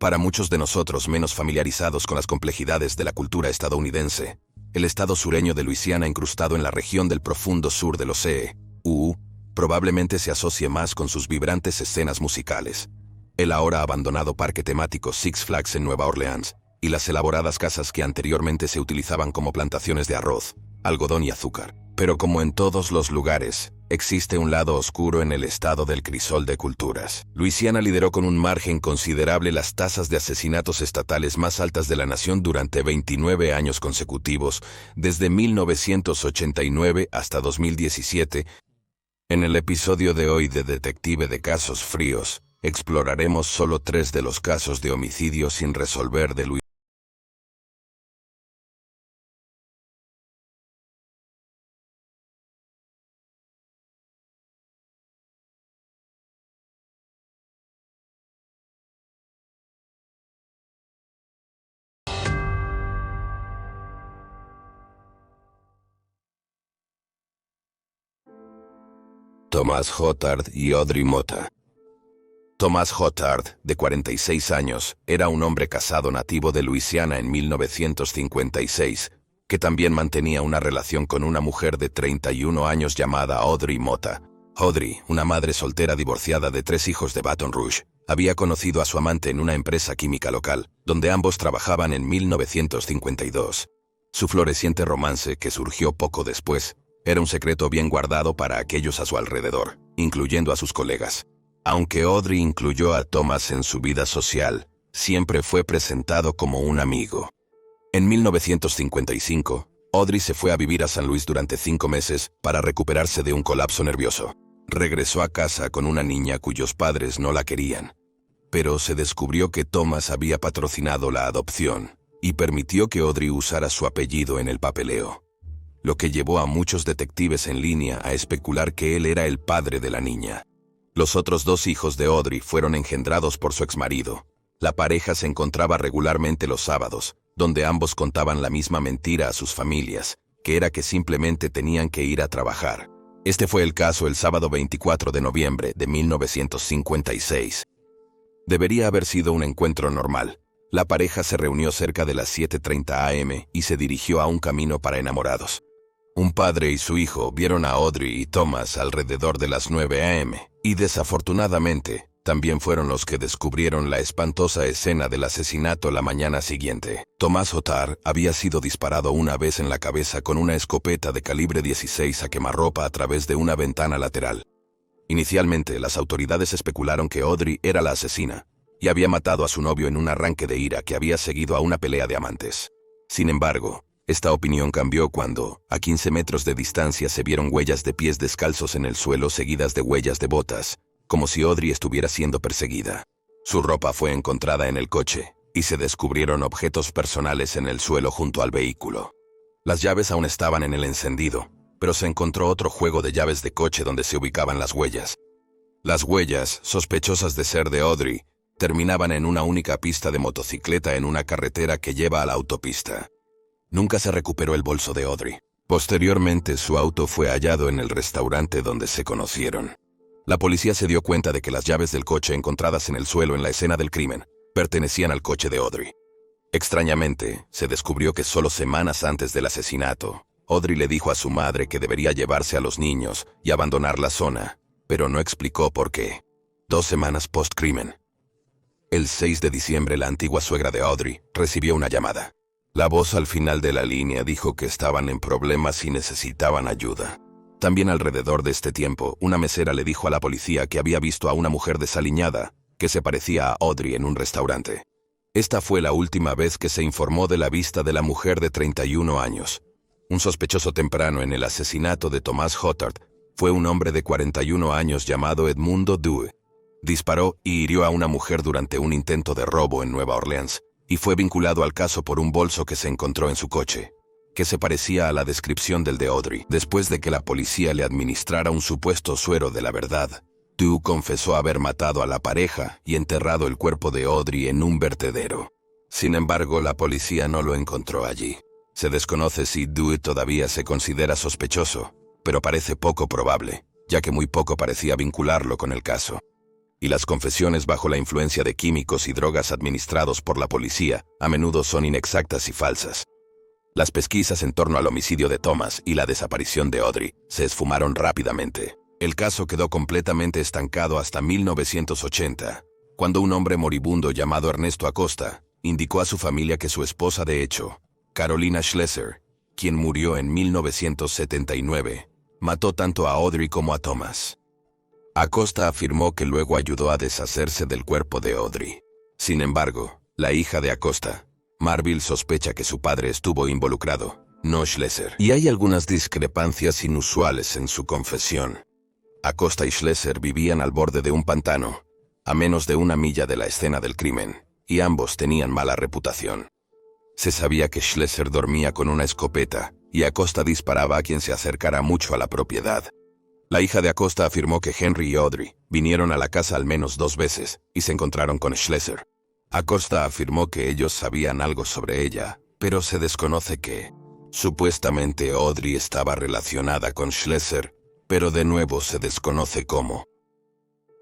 Para muchos de nosotros menos familiarizados con las complejidades de la cultura estadounidense, el estado sureño de Luisiana, incrustado en la región del profundo sur del océano, probablemente se asocie más con sus vibrantes escenas musicales. El ahora abandonado parque temático Six Flags en Nueva Orleans y las elaboradas casas que anteriormente se utilizaban como plantaciones de arroz, algodón y azúcar. Pero como en todos los lugares, existe un lado oscuro en el estado del crisol de culturas. Luisiana lideró con un margen considerable las tasas de asesinatos estatales más altas de la nación durante 29 años consecutivos, desde 1989 hasta 2017. En el episodio de hoy de Detective de Casos Fríos, exploraremos solo 3 de los casos de homicidio sin resolver de Luisiana. Thomas Hotard y Audrey Mota. Thomas Hotard, de 46 años, era un hombre casado nativo de Luisiana en 1956, que también mantenía una relación con una mujer de 31 años llamada Audrey Mota. Audrey, una madre soltera divorciada de 3 hijos de Baton Rouge, había conocido a su amante en una empresa química local, donde ambos trabajaban en 1952. Su floreciente romance, que surgió poco después, era un secreto bien guardado para aquellos a su alrededor, incluyendo a sus colegas. Aunque Audrey incluyó a Thomas en su vida social, siempre fue presentado como un amigo. En 1955, Audrey se fue a vivir a San Luis durante 5 meses para recuperarse de un colapso nervioso. Regresó a casa con una niña cuyos padres no la querían. Pero se descubrió que Thomas había patrocinado la adopción y permitió que Audrey usara su apellido en el papeleo, lo que llevó a muchos detectives en línea a especular que él era el padre de la niña. Los otros 2 hijos de Audrey fueron engendrados por su exmarido. La pareja se encontraba regularmente los sábados, donde ambos contaban la misma mentira a sus familias, que era que simplemente tenían que ir a trabajar. Este fue el caso el sábado 24 de noviembre de 1956. Debería haber sido un encuentro normal. La pareja se reunió cerca de las 7:30 am y se dirigió a un camino para enamorados. Un padre y su hijo vieron a Audrey y Thomas alrededor de las 9 am, y desafortunadamente, también fueron los que descubrieron la espantosa escena del asesinato la mañana siguiente. Thomas Hotard había sido disparado una vez en la cabeza con una escopeta de calibre 16 a quemarropa a través de una ventana lateral. Inicialmente, las autoridades especularon que Audrey era la asesina, y había matado a su novio en un arranque de ira que había seguido a una pelea de amantes. Sin embargo, esta opinión cambió cuando, a 15 metros de distancia, se vieron huellas de pies descalzos en el suelo seguidas de huellas de botas, como si Audrey estuviera siendo perseguida. Su ropa fue encontrada en el coche, y se descubrieron objetos personales en el suelo junto al vehículo. Las llaves aún estaban en el encendido, pero se encontró otro juego de llaves de coche donde se ubicaban las huellas. Las huellas, sospechosas de ser de Audrey, terminaban en una única pista de motocicleta en una carretera que lleva a la autopista. Nunca se recuperó el bolso de Audrey. Posteriormente, su auto fue hallado en el restaurante donde se conocieron. La policía se dio cuenta de que las llaves del coche encontradas en el suelo en la escena del crimen pertenecían al coche de Audrey. Extrañamente, se descubrió que solo semanas antes del asesinato, Audrey le dijo a su madre que debería llevarse a los niños y abandonar la zona, pero no explicó por qué. 2 semanas post-crimen. El 6 de diciembre, la antigua suegra de Audrey recibió una llamada. La voz al final de la línea dijo que estaban en problemas y necesitaban ayuda. También alrededor de este tiempo, una mesera le dijo a la policía que había visto a una mujer desaliñada que se parecía a Audrey en un restaurante. Esta fue la última vez que se informó de la vista de la mujer de 31 años. Un sospechoso temprano en el asesinato de Thomas Hotard fue un hombre de 41 años llamado Edmundo Due. Disparó y hirió a una mujer durante un intento de robo en Nueva Orleans, y fue vinculado al caso por un bolso que se encontró en su coche, que se parecía a la descripción del de Audrey. Después de que la policía le administrara un supuesto suero de la verdad, Due confesó haber matado a la pareja y enterrado el cuerpo de Audrey en un vertedero. Sin embargo, la policía no lo encontró allí. Se desconoce si Due todavía se considera sospechoso, pero parece poco probable, ya que muy poco parecía vincularlo con el caso. y las confesiones bajo la influencia de químicos y drogas administrados por la policía a menudo son inexactas y falsas. Las pesquisas en torno al homicidio de Thomas y la desaparición de Audrey se esfumaron rápidamente. El caso quedó completamente estancado hasta 1980, cuando un hombre moribundo llamado Ernesto Acosta indicó a su familia que su esposa de hecho, Carolina Schlesser, quien murió en 1979, mató tanto a Audrey como a Thomas. Acosta afirmó que luego ayudó a deshacerse del cuerpo de Audrey. Sin embargo, la hija de Acosta, Marville, sospecha que su padre estuvo involucrado, no Schlesser, y hay algunas discrepancias inusuales en su confesión. Acosta y Schlesser vivían al borde de un pantano, a menos de 1 milla de la escena del crimen, y ambos tenían mala reputación. Se sabía que Schlesser dormía con una escopeta, y Acosta disparaba a quien se acercara mucho a la propiedad. La hija de Acosta afirmó que Henry y Audrey vinieron a la casa al menos 2 veces, y se encontraron con Schlesser. Acosta afirmó que ellos sabían algo sobre ella, pero se desconoce que, supuestamente Audrey estaba relacionada con Schlesser, pero de nuevo se desconoce cómo.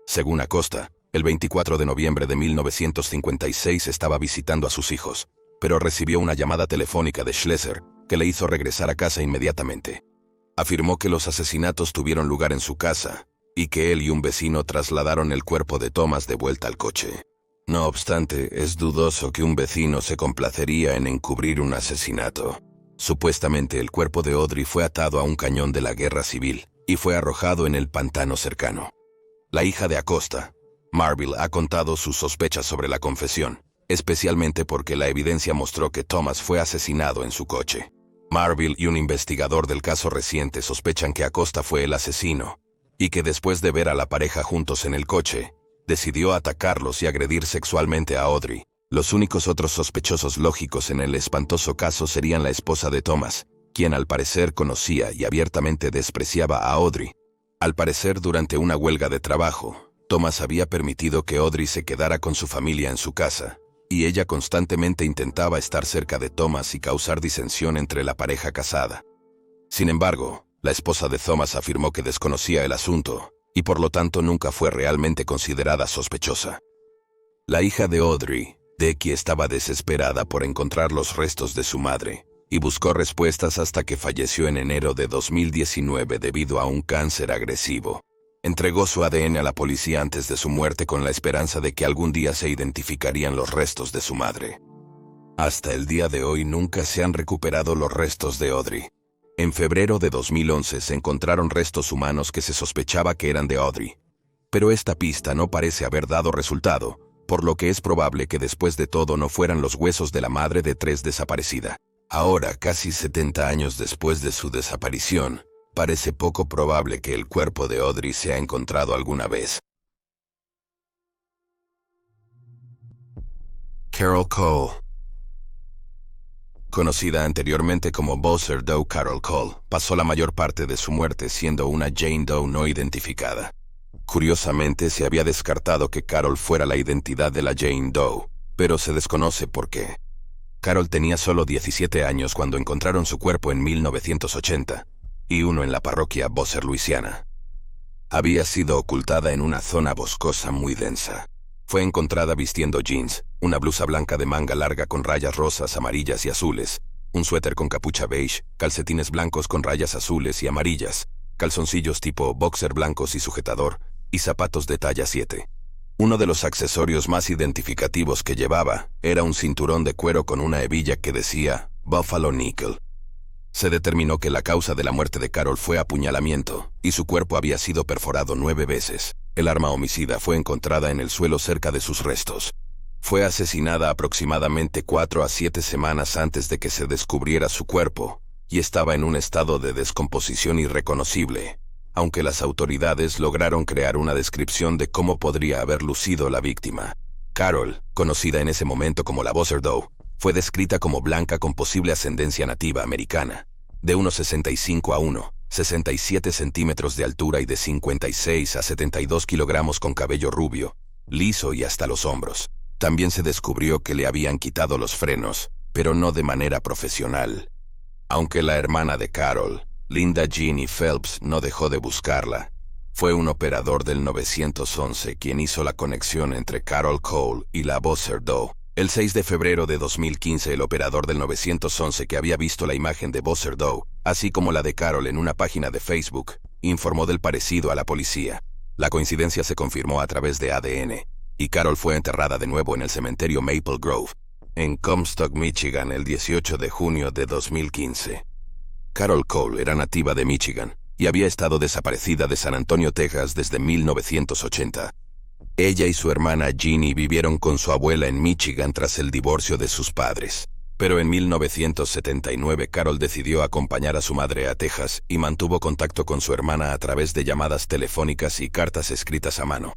Según Acosta, el 24 de noviembre de 1956 estaba visitando a sus hijos, pero recibió una llamada telefónica de Schlesser que le hizo regresar a casa inmediatamente. Afirmó que los asesinatos tuvieron lugar en su casa, y que él y un vecino trasladaron el cuerpo de Thomas de vuelta al coche. No obstante, es dudoso que un vecino se complacería en encubrir un asesinato. Supuestamente el cuerpo de Audrey fue atado a un cañón de la guerra civil y fue arrojado en el pantano cercano. La hija de Acosta, Marville, ha contado sus sospechas sobre la confesión, especialmente porque la evidencia mostró que Thomas fue asesinado en su coche. Marville y un investigador del caso reciente sospechan que Acosta fue el asesino, y que después de ver a la pareja juntos en el coche, decidió atacarlos y agredir sexualmente a Audrey. Los únicos otros sospechosos lógicos en el espantoso caso serían la esposa de Thomas, quien al parecer conocía y abiertamente despreciaba a Audrey. Al parecer, durante una huelga de trabajo, Thomas había permitido que Audrey se quedara con su familia en su casa, y ella constantemente intentaba estar cerca de Thomas y causar disensión entre la pareja casada. Sin embargo, la esposa de Thomas afirmó que desconocía el asunto, y por lo tanto nunca fue realmente considerada sospechosa. La hija de Audrey, Becky, estaba desesperada por encontrar los restos de su madre, y buscó respuestas hasta que falleció en enero de 2019 debido a un cáncer agresivo. Entregó su ADN a la policía antes de su muerte con la esperanza de que algún día se identificarían los restos de su madre. Hasta el día de hoy nunca se han recuperado los restos de Audrey. En febrero de 2011 se encontraron restos humanos que se sospechaba que eran de Audrey, pero esta pista no parece haber dado resultado, por lo que es probable que después de todo no fueran los huesos de la madre de Tres desaparecida. Ahora, casi 70 años después de su desaparición, parece poco probable que el cuerpo de Audrey sea encontrado alguna vez. Carol Cole. Conocida anteriormente como Bowser Doe, Carol Cole pasó la mayor parte de su muerte siendo una Jane Doe no identificada. Curiosamente, se había descartado que Carol fuera la identidad de la Jane Doe, pero se desconoce por qué. Carol tenía solo 17 años cuando encontraron su cuerpo en 1980, y uno en la parroquia Bowser, Luisiana. Había sido ocultada en una zona boscosa muy densa. Fue encontrada vistiendo jeans, una blusa blanca de manga larga con rayas rosas, amarillas y azules, un suéter con capucha beige, calcetines blancos con rayas azules y amarillas, calzoncillos tipo boxer blancos y sujetador, y zapatos de talla 7. Uno de los accesorios más identificativos que llevaba era un cinturón de cuero con una hebilla que decía Buffalo Nickel. Se determinó que la causa de la muerte de Carol fue apuñalamiento, y su cuerpo había sido perforado 9 veces. El arma homicida fue encontrada en el suelo cerca de sus restos. Fue asesinada aproximadamente 4 a 7 semanas antes de que se descubriera su cuerpo, y estaba en un estado de descomposición irreconocible, aunque las autoridades lograron crear una descripción de cómo podría haber lucido la víctima. Carol, conocida en ese momento como la Bowser Doe, fue descrita como blanca con posible ascendencia nativa americana, de unos 65 a 1,67 centímetros de altura y de 56 a 72 kilogramos, con cabello rubio, liso y hasta los hombros. También se descubrió que le habían quitado los frenos, pero no de manera profesional. Aunque la hermana de Carol, Linda Jeannie Phelps, no dejó de buscarla, Fue un operador del 911 quien hizo la conexión entre Carol Cole y la Boozer Doe. El 6 de febrero de 2015, el operador del 911 que había visto la imagen de Boozer Doe, así como la de Carol en una página de Facebook, informó del parecido a la policía. La coincidencia se confirmó a través de ADN, y Carol fue enterrada de nuevo en el cementerio Maple Grove, en Comstock, Michigan, el 18 de junio de 2015. Carol Cole era nativa de Michigan y había estado desaparecida de San Antonio, Texas desde 1980. Ella y su hermana Ginny vivieron con su abuela en Michigan tras el divorcio de sus padres. Pero en 1979 Carol decidió acompañar a su madre a Texas y mantuvo contacto con su hermana a través de llamadas telefónicas y cartas escritas a mano.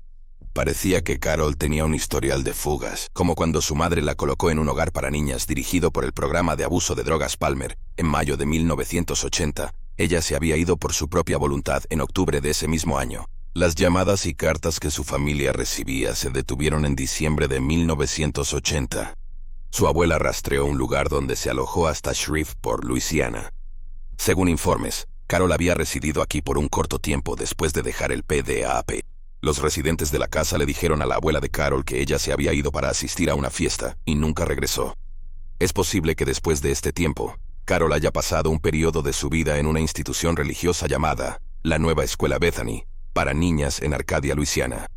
Parecía que Carol tenía un historial de fugas, como cuando su madre la colocó en un hogar para niñas dirigido por el programa de abuso de drogas Palmer. En mayo de 1980, ella se había ido por su propia voluntad en octubre de ese mismo año. Las llamadas y cartas que su familia recibía se detuvieron en diciembre de 1980. Su abuela rastreó un lugar donde se alojó hasta Shreveport, Luisiana. Según informes, Carol había residido aquí por un corto tiempo después de dejar el PDAP. Los residentes de la casa le dijeron a la abuela de Carol que ella se había ido para asistir a una fiesta y nunca regresó. Es posible que después de este tiempo, Carol haya pasado un periodo de su vida en una institución religiosa llamada la Nueva Escuela Bethany, para niñas en Arcadia, Luisiana.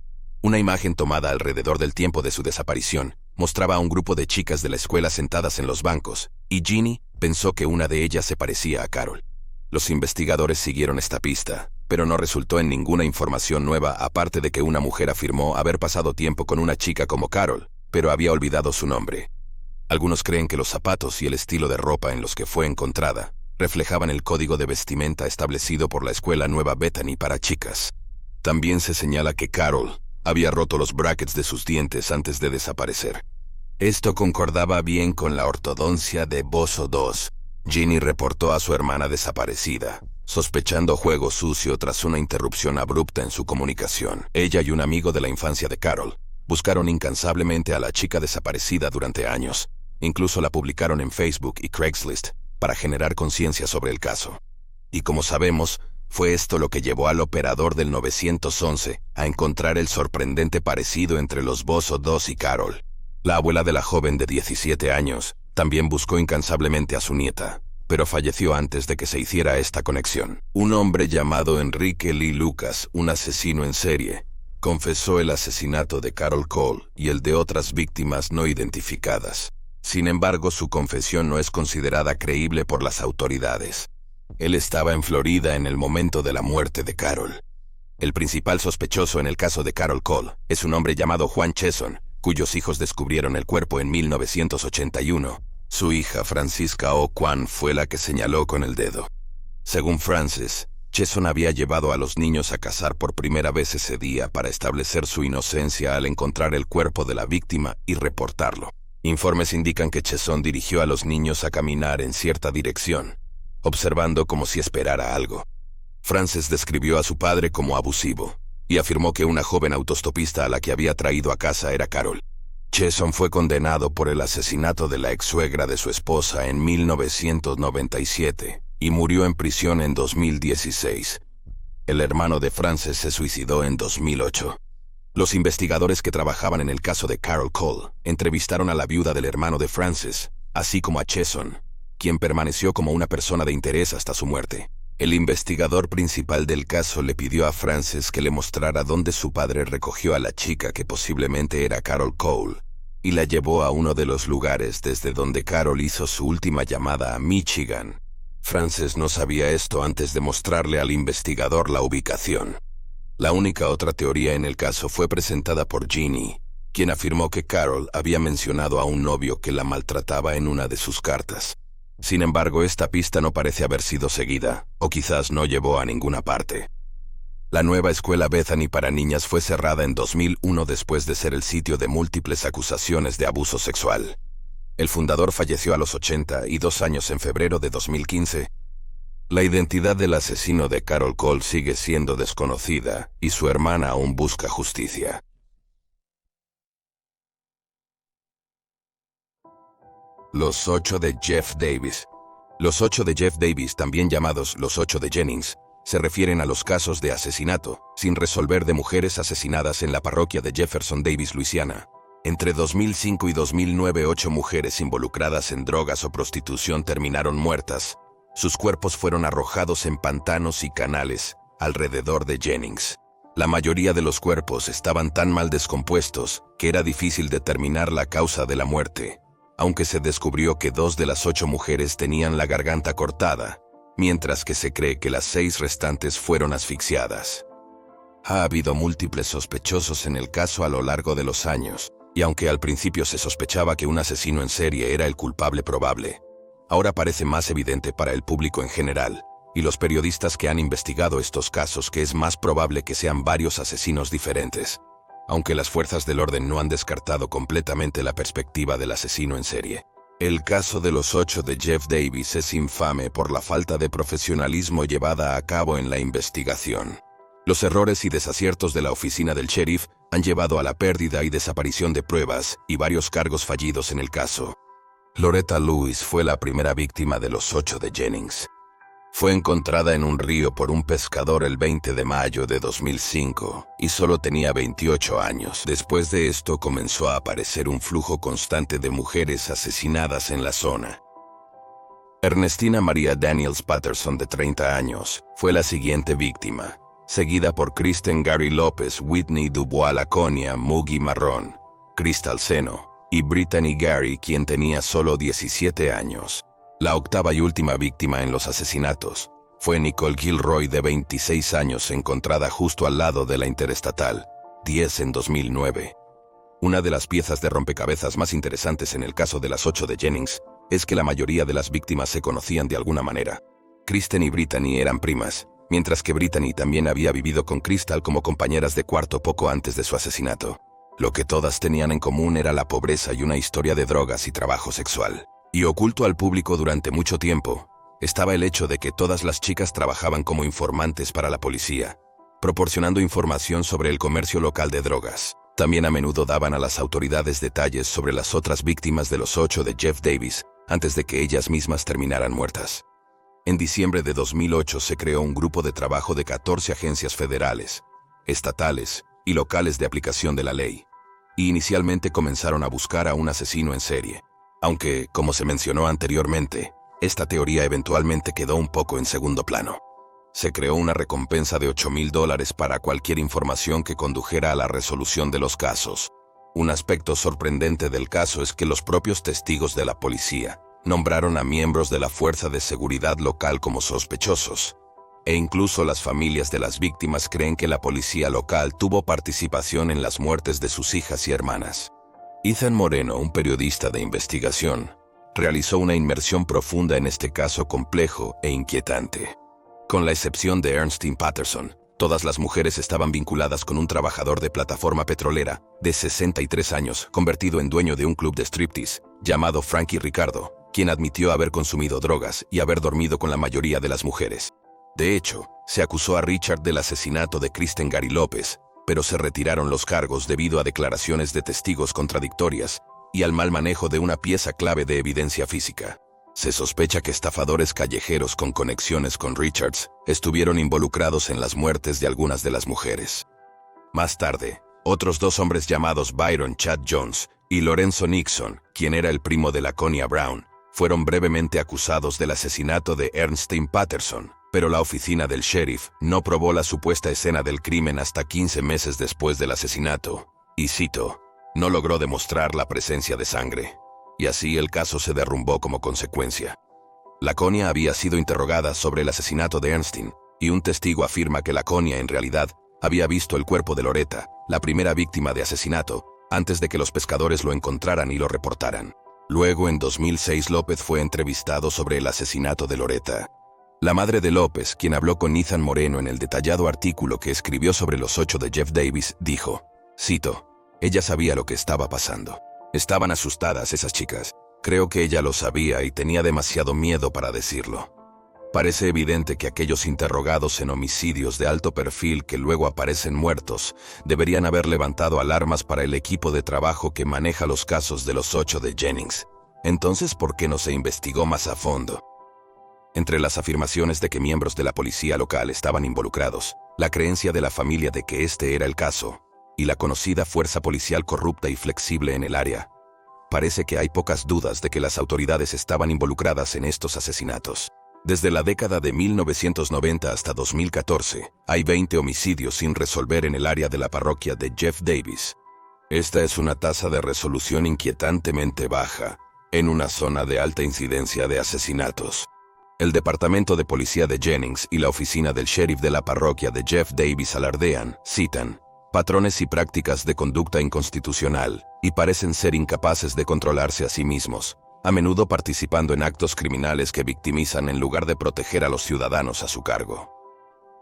Una imagen tomada alrededor del tiempo de su desaparición mostraba a un grupo de chicas de la escuela sentadas en los bancos, y Ginny pensó que una de ellas se parecía a Carol. Los investigadores siguieron esta pista, pero no resultó en ninguna información nueva aparte de que una mujer afirmó haber pasado tiempo con una chica como Carol, pero había olvidado su nombre. Algunos creen que los zapatos y el estilo de ropa en los que fue encontrada reflejaban el código de vestimenta establecido por la escuela Nueva Bethany para chicas. También se señala que Carol había roto los brackets de sus dientes antes de desaparecer. Esto concordaba bien con la ortodoncia de Bozo II. Ginny reportó a su hermana desaparecida, sospechando juego sucio tras una interrupción abrupta en su comunicación. Ella y un amigo de la infancia de Carol buscaron incansablemente a la chica desaparecida durante años. Incluso la publicaron en Facebook y Craigslist para generar conciencia sobre el caso. Y como sabemos, fue esto lo que llevó al operador del 911 a encontrar el sorprendente parecido entre los Bozo II y Carol. La abuela de la joven de 17 años también buscó incansablemente a su nieta, pero falleció antes de que se hiciera esta conexión. Un hombre llamado Enrique Lee Lucas, un asesino en serie, confesó el asesinato de Carol Cole y el de otras víctimas no identificadas. Sin embargo, su confesión no es considerada creíble por las autoridades. Él estaba en Florida en el momento de la muerte de Carol. El principal sospechoso en el caso de Carol Cole es un hombre llamado Juan Chesson, cuyos hijos descubrieron el cuerpo en 1981. Su hija Francisca O. Kwan fue la que señaló con el dedo. Según Frances, Chesson había llevado a los niños a cazar por primera vez ese día para establecer su inocencia al encontrar el cuerpo de la víctima y reportarlo. Informes indican que Chesson dirigió a los niños a caminar en cierta dirección, observando como si esperara algo. Frances describió a su padre como abusivo y afirmó que una joven autostopista a la que había traído a casa era Carol. Chesson fue condenado por el asesinato de la ex-suegra de su esposa en 1997 y murió en prisión en 2016. El hermano de Frances se suicidó en 2008. Los investigadores que trabajaban en el caso de Carol Cole entrevistaron a la viuda del hermano de Frances, así como a Chesson, quien permaneció como una persona de interés hasta su muerte. El investigador principal del caso le pidió a Frances que le mostrara dónde su padre recogió a la chica que posiblemente era Carol Cole, y la llevó a uno de los lugares desde donde Carol hizo su última llamada a Michigan. Frances no sabía esto antes de mostrarle al investigador la ubicación. La única otra teoría en el caso fue presentada por Ginny, quien afirmó que Carol había mencionado a un novio que la maltrataba en una de sus cartas. Sin embargo, esta pista no parece haber sido seguida, o quizás no llevó a ninguna parte. La nueva escuela Bethany para niñas fue cerrada en 2001 después de ser el sitio de múltiples acusaciones de abuso sexual. El fundador falleció a los 82 años en febrero de 2015. La identidad del asesino de Carol Cole sigue siendo desconocida y su hermana aún busca justicia. Los 8 de Jeff Davis. Los 8 de Jeff Davis, también llamados los 8 de Jennings, se refieren a los casos de asesinato sin resolver de mujeres asesinadas en la parroquia de Jefferson Davis, Luisiana. Entre 2005 y 2009, 8 mujeres involucradas en drogas o prostitución terminaron muertas. Sus cuerpos fueron arrojados en pantanos y canales alrededor de Jennings. La mayoría de los cuerpos estaban tan mal descompuestos que era difícil determinar la causa de la muerte, aunque se descubrió que 2 de las 8 mujeres tenían la garganta cortada, mientras que se cree que las 6 restantes fueron asfixiadas. Ha habido múltiples sospechosos en el caso a lo largo de los años, y aunque al principio se sospechaba que un asesino en serie era el culpable probable, ahora parece más evidente para el público en general, y los periodistas que han investigado estos casos, que es más probable que sean varios asesinos diferentes, aunque las fuerzas del orden no han descartado completamente la perspectiva del asesino en serie. El caso de los 8 de Jeff Davis es infame por la falta de profesionalismo llevada a cabo en la investigación. Los errores y desaciertos de la oficina del sheriff han llevado a la pérdida y desaparición de pruebas y varios cargos fallidos en el caso. Loretta Lewis fue la primera víctima de los 8 de Jennings. Fue encontrada en un río por un pescador el 20 de mayo de 2005 y solo tenía 28 años. Después de esto comenzó a aparecer un flujo constante de mujeres asesinadas en la zona. Ernestina Maria Daniels Patterson, de 30 años, fue la siguiente víctima, seguida por Kristen Gary López, Whitney Dubois Laconia Moogie Marrón, Crystal Seno y Brittany Gary, quien tenía solo 17 años. La octava y última víctima en los asesinatos fue Nicole Gilroy, de 26 años, encontrada justo al lado de la Interestatal 10 en 2009. Una de las piezas de rompecabezas más interesantes en el caso de las 8 de Jennings es que la mayoría de las víctimas se conocían de alguna manera. Kristen y Brittany eran primas, mientras que Brittany también había vivido con Crystal como compañeras de cuarto poco antes de su asesinato. Lo que todas tenían en común era la pobreza y una historia de drogas y trabajo sexual. Y oculto al público durante mucho tiempo, estaba el hecho de que todas las chicas trabajaban como informantes para la policía, proporcionando información sobre el comercio local de drogas. También a menudo daban a las autoridades detalles sobre las otras víctimas de los 8 de Jeff Davis, antes de que ellas mismas terminaran muertas. En diciembre de 2008 se creó un grupo de trabajo de 14 agencias federales, estatales y locales de aplicación de la ley, y inicialmente comenzaron a buscar a un asesino en serie. Aunque, como se mencionó anteriormente, esta teoría eventualmente quedó un poco en segundo plano. Se creó una recompensa de $8,000 para cualquier información que condujera a la resolución de los casos. Un aspecto sorprendente del caso es que los propios testigos de la policía nombraron a miembros de la Fuerza de Seguridad local como sospechosos, e incluso las familias de las víctimas creen que la policía local tuvo participación en las muertes de sus hijas y hermanas. Ethan Moreno, un periodista de investigación, realizó una inmersión profunda en este caso complejo e inquietante. Con la excepción de Ernestine Patterson, todas las mujeres estaban vinculadas con un trabajador de plataforma petrolera de 63 años, convertido en dueño de un club de striptease, llamado Frankie Ricardo, quien admitió haber consumido drogas y haber dormido con la mayoría de las mujeres. De hecho, se acusó a Richard del asesinato de Kristen Gary López, pero se retiraron los cargos debido a declaraciones de testigos contradictorias y al mal manejo de una pieza clave de evidencia física. Se sospecha que estafadores callejeros con conexiones con Richards estuvieron involucrados en las muertes de algunas de las mujeres. Más tarde, otros 2 hombres llamados Byron Chad Jones y Lorenzo Nixon, quien era el primo de Laconia Brown, fueron brevemente acusados del asesinato de Ernestine Patterson, pero la oficina del sheriff no probó la supuesta escena del crimen hasta 15 meses después del asesinato, y cito, no logró demostrar la presencia de sangre, y así el caso se derrumbó como consecuencia. Laconia había sido interrogada sobre el asesinato de Ernestine, y un testigo afirma que Laconia en realidad había visto el cuerpo de Loretta, la primera víctima de asesinato, antes de que los pescadores lo encontraran y lo reportaran. Luego, en 2006, López fue entrevistado sobre el asesinato de Loretta. La madre de López, quien habló con Ethan Moreno en el detallado artículo que escribió sobre los 8 de Jeff Davis, dijo, cito, ella sabía lo que estaba pasando. Estaban asustadas esas chicas. Creo que ella lo sabía y tenía demasiado miedo para decirlo. Parece evidente que aquellos interrogados en homicidios de alto perfil que luego aparecen muertos deberían haber levantado alarmas para el equipo de trabajo que maneja los casos de los 8 de Jennings. Entonces, ¿por qué no se investigó más a fondo? Entre las afirmaciones de que miembros de la policía local estaban involucrados, la creencia de la familia de que este era el caso, y la conocida fuerza policial corrupta y flexible en el área, parece que hay pocas dudas de que las autoridades estaban involucradas en estos asesinatos. Desde la década de 1990 hasta 2014, hay 20 homicidios sin resolver en el área de la parroquia de Jeff Davis. Esta es una tasa de resolución inquietantemente baja, en una zona de alta incidencia de asesinatos. El Departamento de Policía de Jennings y la oficina del sheriff de la parroquia de Jeff Davis alardean, citan, patrones y prácticas de conducta inconstitucional, y parecen ser incapaces de controlarse a sí mismos, a menudo participando en actos criminales que victimizan en lugar de proteger a los ciudadanos a su cargo.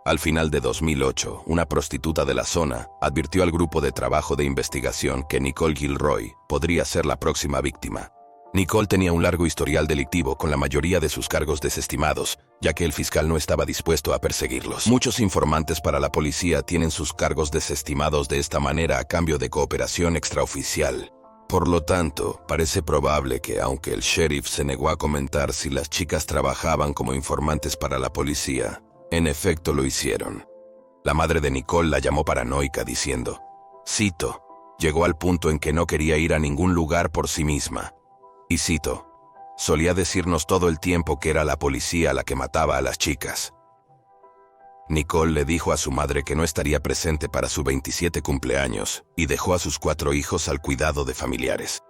Al final de 2008, una prostituta de la zona advirtió al grupo de trabajo de investigación que Nicole Gilroy podría ser la próxima víctima. Nicole tenía un largo historial delictivo con la mayoría de sus cargos desestimados, ya que el fiscal no estaba dispuesto a perseguirlos. Muchos informantes para la policía tienen sus cargos desestimados de esta manera a cambio de cooperación extraoficial. Por lo tanto, parece probable que, aunque el sheriff se negó a comentar si las chicas trabajaban como informantes para la policía, en efecto lo hicieron. La madre de Nicole la llamó paranoica diciendo, cito, llegó al punto en que no quería ir a ningún lugar por sí misma. Y cito, solía decirnos todo el tiempo que era la policía la que mataba a las chicas. Nicole le dijo a su madre que no estaría presente para su 27 cumpleaños y dejó a sus 4 hijos al cuidado de familiares.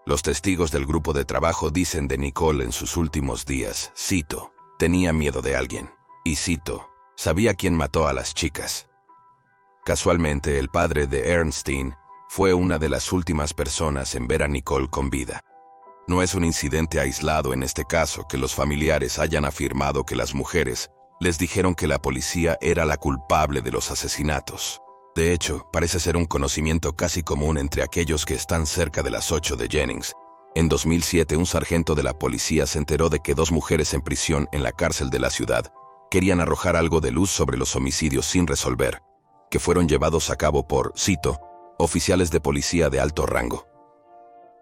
Los testigos del grupo de trabajo dicen de Nicole en sus últimos días, cito, tenía miedo de alguien, y cito, sabía quién mató a las chicas. Casualmente, el padre de Ernestine fue una de las últimas personas en ver a Nicole con vida. No es un incidente aislado en este caso que los familiares hayan afirmado que las mujeres les dijeron que la policía era la culpable de los asesinatos. De hecho, parece ser un conocimiento casi común entre aquellos que están cerca de las 8 de Jennings. En 2007, un sargento de la policía se enteró de que 2 mujeres en prisión en la cárcel de la ciudad querían arrojar algo de luz sobre los homicidios sin resolver, que fueron llevados a cabo por, cito, oficiales de policía de alto rango.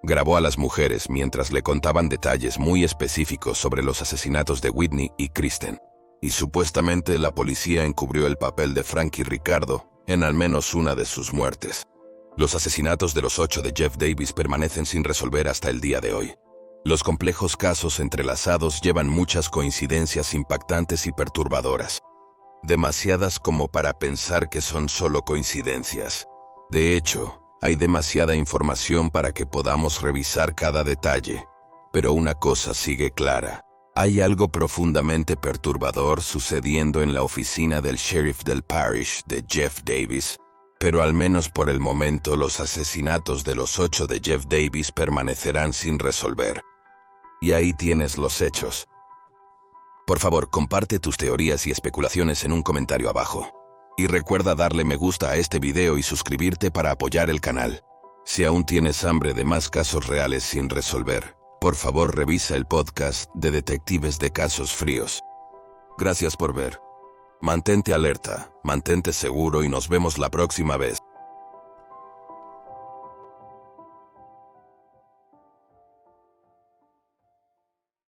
Grabó a las mujeres mientras le contaban detalles muy específicos sobre los asesinatos de Whitney y Kristen. Y supuestamente la policía encubrió el papel de Frank y Ricardo en al menos una de sus muertes. Los asesinatos de los 8 de Jeff Davis permanecen sin resolver hasta el día de hoy. Los complejos casos entrelazados llevan muchas coincidencias impactantes y perturbadoras. Demasiadas como para pensar que son solo coincidencias. De hecho, hay demasiada información para que podamos revisar cada detalle. Pero una cosa sigue clara. Hay algo profundamente perturbador sucediendo en la oficina del sheriff del parish de Jeff Davis, pero al menos por el momento los asesinatos de los 8 de Jeff Davis permanecerán sin resolver. Y ahí tienes los hechos. Por favor, comparte tus teorías y especulaciones en un comentario abajo. Y recuerda darle me gusta a este video y suscribirte para apoyar el canal. Si aún tienes hambre de más casos reales sin resolver, por favor revisa el podcast de Detectives de Casos Fríos. Gracias por ver. Mantente alerta, mantente seguro y nos vemos la próxima vez.